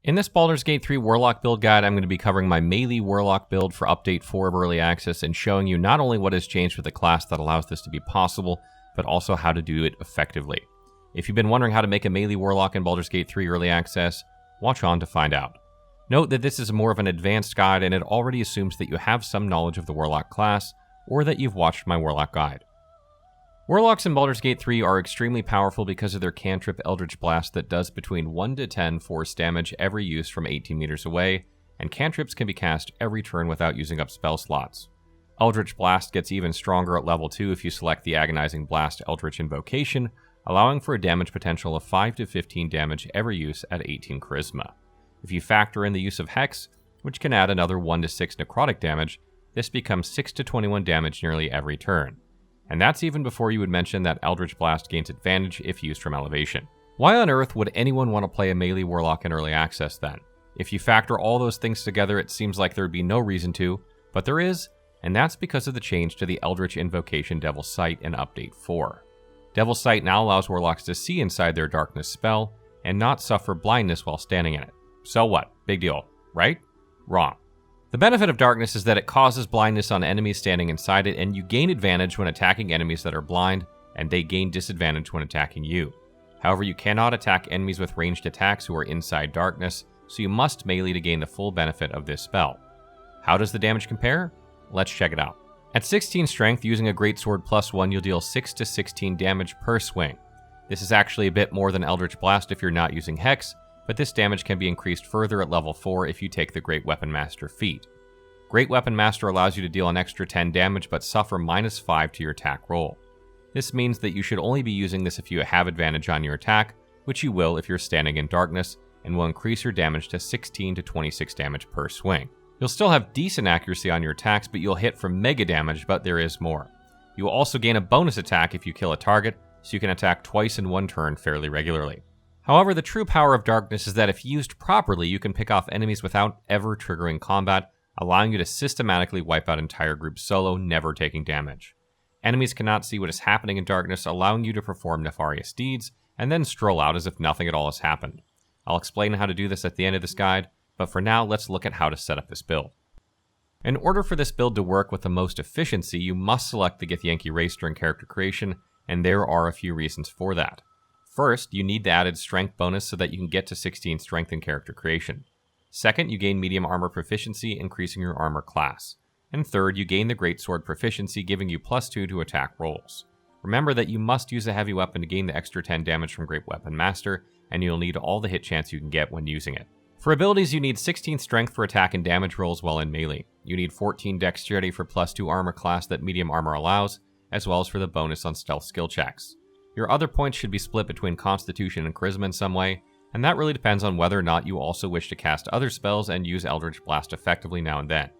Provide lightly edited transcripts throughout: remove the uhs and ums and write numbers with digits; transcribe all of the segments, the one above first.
In this Baldur's Gate 3 Warlock Build Guide, I'm going to be covering my Melee Warlock build for Update 4 of Early Access and showing you not only what has changed with the class that allows this to be possible, but also how to do it effectively. If you've been wondering how to make a Melee Warlock in Baldur's Gate 3 Early Access, watch on to find out. Note that this is more of an advanced guide and it already assumes that you have some knowledge of the Warlock class, or that you've watched my Warlock guide. Warlocks in Baldur's Gate 3 are extremely powerful because of their Cantrip Eldritch Blast that does between 1 to 10 force damage every use from 18 meters away, and cantrips can be cast every turn without using up spell slots. Eldritch Blast gets even stronger at level 2 if you select the Agonizing Blast Eldritch Invocation, allowing for a damage potential of 5 to 15 damage every use at 18 charisma. If you factor in the use of Hex, which can add another 1 to 6 necrotic damage, this becomes 6 to 21 damage nearly every turn. And that's even before you would mention that Eldritch Blast gains advantage if used from elevation. Why on earth would anyone want to play a Melee Warlock in Early Access then? If you factor all those things together, it seems like there would be no reason to, but there is, and that's because of the change to the Eldritch Invocation Devil's Sight in Update 4. Devil's Sight now allows Warlocks to see inside their darkness spell, and not suffer blindness while standing in it. So what? Big deal, right? Wrong. The benefit of darkness is that it causes blindness on enemies standing inside it, and you gain advantage when attacking enemies that are blind, and they gain disadvantage when attacking you. However, you cannot attack enemies with ranged attacks who are inside darkness, so you must melee to gain the full benefit of this spell. How does the damage compare? Let's check it out. At 16 strength, using a Greatsword +1, you'll deal 6 to 16 damage per swing. This is actually a bit more than Eldritch Blast if you're not using Hex, but this damage can be increased further at level 4 if you take the Great Weapon Master feat. Great Weapon Master allows you to deal an extra 10 damage but suffer -5 to your attack roll. This means that you should only be using this if you have advantage on your attack, which you will if you're standing in darkness, and will increase your damage to 16 to 26 damage per swing. You'll still have decent accuracy on your attacks, but you'll hit for mega damage, but there is more. You will also gain a bonus attack if you kill a target, so you can attack twice in one turn fairly regularly. However, the true power of darkness is that if used properly, you can pick off enemies without ever triggering combat, allowing you to systematically wipe out entire groups solo, never taking damage. Enemies cannot see what is happening in darkness, allowing you to perform nefarious deeds, and then stroll out as if nothing at all has happened. I'll explain how to do this at the end of this guide, but for now, let's look at how to set up this build. In order for this build to work with the most efficiency, you must select the Githyanki race during character creation, and there are a few reasons for that. First, you need the added strength bonus so that you can get to 16 strength in character creation. Second, you gain medium armor proficiency, increasing your armor class. And third, you gain the greatsword proficiency, giving you +2 to attack rolls. Remember that you must use a heavy weapon to gain the extra 10 damage from Great Weapon Master, and you'll need all the hit chance you can get when using it. For abilities, you need 16 strength for attack and damage rolls while in melee. You need 14 dexterity for +2 armor class that medium armor allows, as well as for the bonus on stealth skill checks. Your other points should be split between Constitution and Charisma in some way, and that really depends on whether or not you also wish to cast other spells and use Eldritch Blast effectively now and then.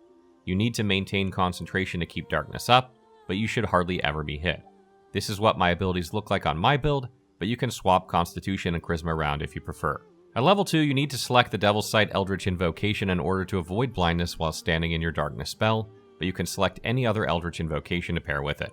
You need to maintain concentration to keep darkness up, but you should hardly ever be hit. This is what my abilities look like on my build, but you can swap Constitution and Charisma around if you prefer. At level 2, you need to select the Devil's Sight Eldritch Invocation in order to avoid blindness while standing in your darkness spell, but you can select any other Eldritch Invocation to pair with it.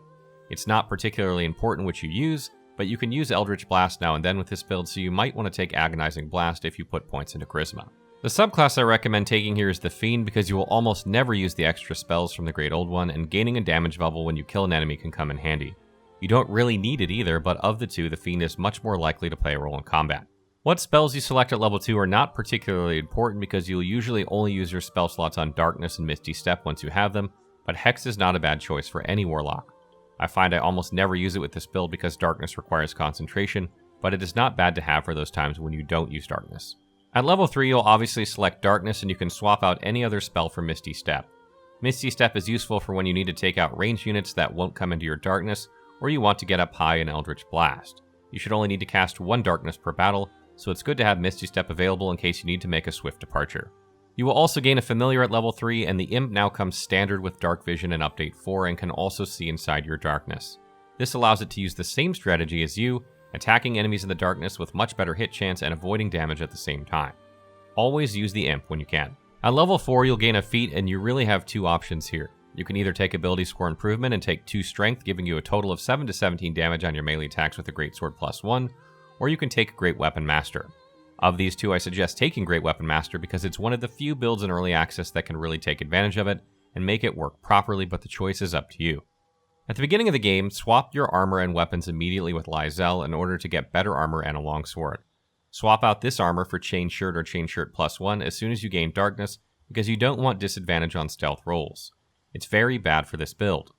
It's not particularly important which you use, but you can use Eldritch Blast now and then with this build, so you might want to take Agonizing Blast if you put points into Charisma. The subclass I recommend taking here is the Fiend because you will almost never use the extra spells from the Great Old One, and gaining a damage bubble when you kill an enemy can come in handy. You don't really need it either, but of the two, the Fiend is much more likely to play a role in combat. What spells you select at level 2 are not particularly important because you'll usually only use your spell slots on Darkness and Misty Step once you have them, but Hex is not a bad choice for any Warlock. I find I almost never use it with this build because Darkness requires concentration, but it is not bad to have for those times when you don't use Darkness. At level 3, you'll obviously select Darkness and you can swap out any other spell for Misty Step. Misty Step is useful for when you need to take out ranged units that won't come into your Darkness, or you want to get up high in Eldritch Blast. You should only need to cast 1 Darkness per battle, so it's good to have Misty Step available in case you need to make a swift departure. You will also gain a Familiar at level 3, and the Imp now comes standard with Dark Vision in Update 4 and can also see inside your darkness. This allows it to use the same strategy as you, attacking enemies in the darkness with much better hit chance and avoiding damage at the same time. Always use the Imp when you can. At level 4, you'll gain a feat, and you really have 2 options here. You can either take Ability Score Improvement and take 2 Strength, giving you a total of 7 to 17 damage on your melee attacks with a Greatsword +1, or you can take Great Weapon Master. Of these two, I suggest taking Great Weapon Master because it's one of the few builds in early access that can really take advantage of it and make it work properly, but the choice is up to you. At the beginning of the game, swap your armor and weapons immediately with Lysel in order to get better armor and a longsword. Swap out this armor for Chain Shirt or Chain Shirt +1 as soon as you gain Darkness because you don't want disadvantage on stealth rolls. It's very bad for this build.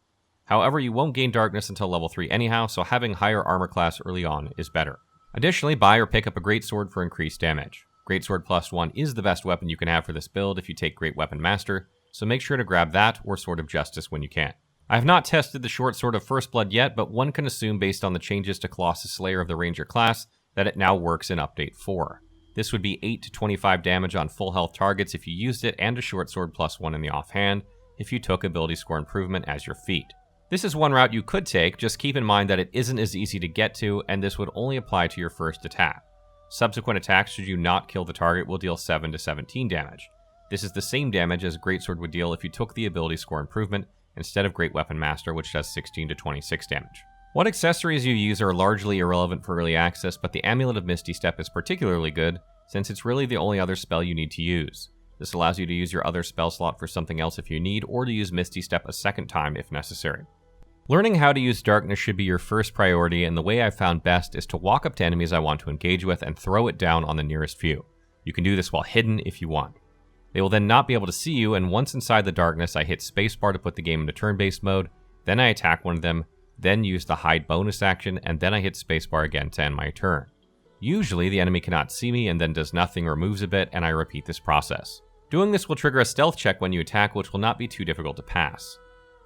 However, you won't gain Darkness until level 3 anyhow, so having higher armor class early on is better. Additionally, buy or pick up a Greatsword for increased damage. Greatsword +1 is the best weapon you can have for this build if you take Great Weapon Master, so make sure to grab that or Sword of Justice when you can. I have not tested the short sword of First Blood yet, but one can assume based on the changes to Colossus Slayer of the Ranger class that it now works in Update 4. This would be 8 to 25 damage on full health targets if you used it, and a short sword +1 in the offhand if you took ability score improvement as your feat. This is one route you could take, just keep in mind that it isn't as easy to get to, and this would only apply to your first attack. Subsequent attacks, should you not kill the target, will deal 7 to 17 damage. This is the same damage as Greatsword would deal if you took the ability score improvement instead of Great Weapon Master, which does 16 to 26 damage. What accessories you use are largely irrelevant for early access, but the Amulet of Misty Step is particularly good, since it's really the only other spell you need to use. This allows you to use your other spell slot for something else if you need, or to use Misty Step a second time if necessary. Learning how to use Darkness should be your first priority, and the way I've found best is to walk up to enemies I want to engage with and throw it down on the nearest few. You can do this while hidden if you want. They will then not be able to see you, and once inside the darkness, I hit spacebar to put the game into turn-based mode, then I attack one of them, then use the hide bonus action, and then I hit spacebar again to end my turn. Usually, the enemy cannot see me and then does nothing or moves a bit, and I repeat this process. Doing this will trigger a stealth check when you attack, which will not be too difficult to pass.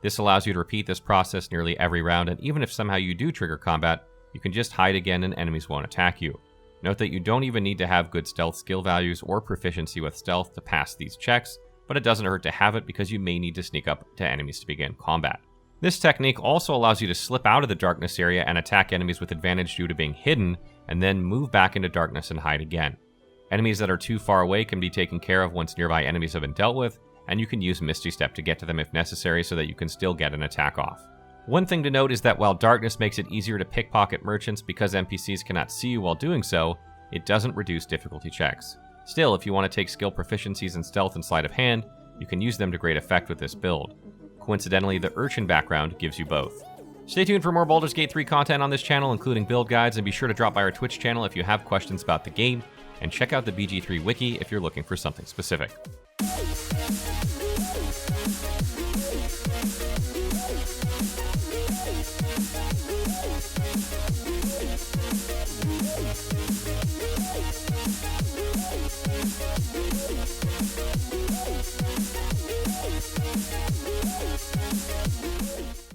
This allows you to repeat this process nearly every round, and even if somehow you do trigger combat, you can just hide again and enemies won't attack you. Note that you don't even need to have good stealth skill values or proficiency with stealth to pass these checks, but it doesn't hurt to have it because you may need to sneak up to enemies to begin combat. This technique also allows you to slip out of the darkness area and attack enemies with advantage due to being hidden, and then move back into darkness and hide again. Enemies that are too far away can be taken care of once nearby enemies have been dealt with, and you can use Misty Step to get to them if necessary so that you can still get an attack off. One thing to note is that while Darkness makes it easier to pickpocket merchants because NPCs cannot see you while doing so, it doesn't reduce difficulty checks. Still, if you want to take skill proficiencies in stealth and sleight of hand, you can use them to great effect with this build. Coincidentally, the Urchin background gives you both. Stay tuned for more Baldur's Gate 3 content on this channel, including build guides, and be sure to drop by our Twitch channel if you have questions about the game, and check out the BG3 wiki if you're looking for something specific.